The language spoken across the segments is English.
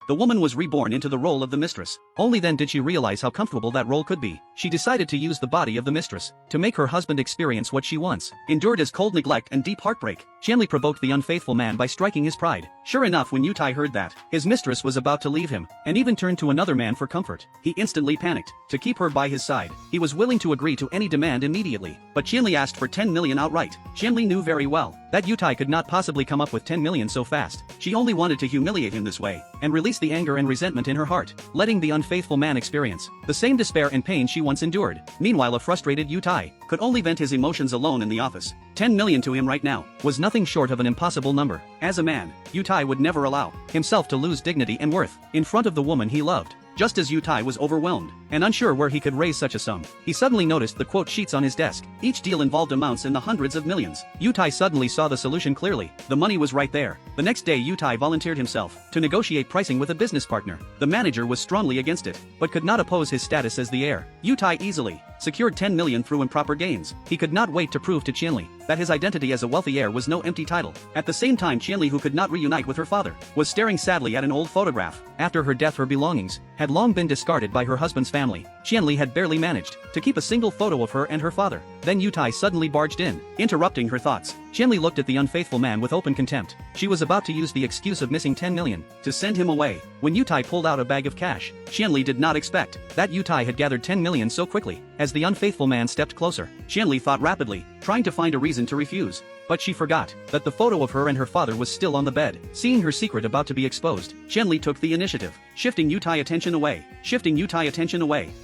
the woman was reborn into the role of the mistress. Only then did she realize how comfortable that role could be. She decided to use the body of the mistress to make her husband experience what she once endured as cold neglect and deep heartbreak. Qianli provoked the unfaithful man by striking his pride. Sure enough, when Yutai heard that his mistress was about to leave him and even turned to another man for comfort, he instantly panicked. To keep her by his side, he was willing to agree to any demand immediately. But Qianli asked for 10 million outright. Qianli knew very well that Yutai could not possibly come up with 10 million so fast. She only wanted to humiliate him this way and release the anger and resentment in her heart, letting the unfaithful man experience the same despair and pain she once endured. Meanwhile, a frustrated Yutai could only vent his emotions alone in the office. 10 million to him right now was nothing short of an impossible number. As a man, Yutai would never allow himself to lose dignity and worth in front of the woman he loved. Just as Yutai was overwhelmed and unsure where he could raise such a sum, he suddenly noticed the quote sheets on his desk. Each deal involved amounts in the hundreds of millions. Yutai suddenly saw the solution clearly. The money was right there. The next day, Yutai volunteered himself to negotiate pricing with a business partner. The manager was strongly against it, but could not oppose his status as the heir. Yutai easily secured 10 million through improper gains. He could not wait to prove to Qianli that his identity as a wealthy heir was no empty title. At the same time, Qianli, who could not reunite with her father, was staring sadly at an old photograph. After her death, her belongings had long been discarded by her husband's family. Qianli had barely managed to keep a single photo of her and her father. Then Yutai suddenly barged in, interrupting her thoughts. Qianli looked at the unfaithful man with open contempt. She was about to use the excuse of missing 10 million to send him away when Yutai pulled out a bag of cash. Qianli did not expect that Yutai had gathered 10 million so quickly. As the unfaithful man stepped closer, Qianli thought rapidly, trying to find a reason to refuse. But she forgot that the photo of her and her father was still on the bed. Seeing her secret about to be exposed, Qianli took the initiative, shifting Yutai attention away.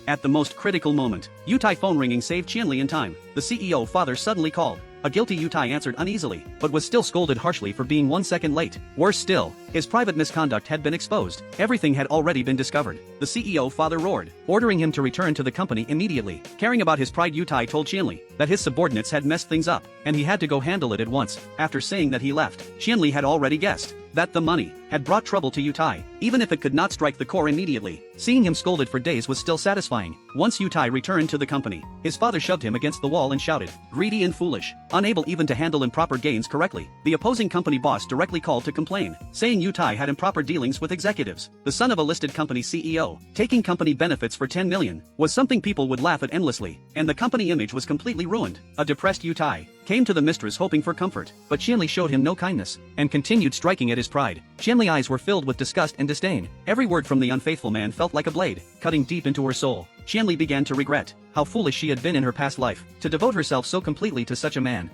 At the most critical moment, Yutai phone ringing saved Qianli in time. The CEO father suddenly called. A guilty Yutai answered uneasily, but was still scolded harshly for being 1 second late. Worse still, his private misconduct had been exposed. Everything had already been discovered. The CEO father roared, ordering him to return to the company immediately. Caring about his pride, Yutai told Qianli that his subordinates had messed things up, and he had to go handle it at once. After saying that he left, Qianli had already guessed that the money had brought trouble to Yutai, even if it could not strike the core immediately. Seeing him scolded for days was still satisfying. Once Yutai returned to the company, his father shoved him against the wall and shouted, "Greedy and foolish." Unable even to handle improper gains correctly, the opposing company boss directly called to complain, saying Yutai had improper dealings with executives. The son of a listed company CEO, taking company benefits for 10 million, was something people would laugh at endlessly, and the company image was completely ruined. A depressed Yutai came to the mistress hoping for comfort, but Qianli showed him no kindness and continued striking at his pride. Qianli's eyes were filled with disgust and disdain. Every word from the unfaithful man felt like a blade, cutting deep into her soul. Qianli began to regret how foolish she had been in her past life to devote herself so completely to such a man.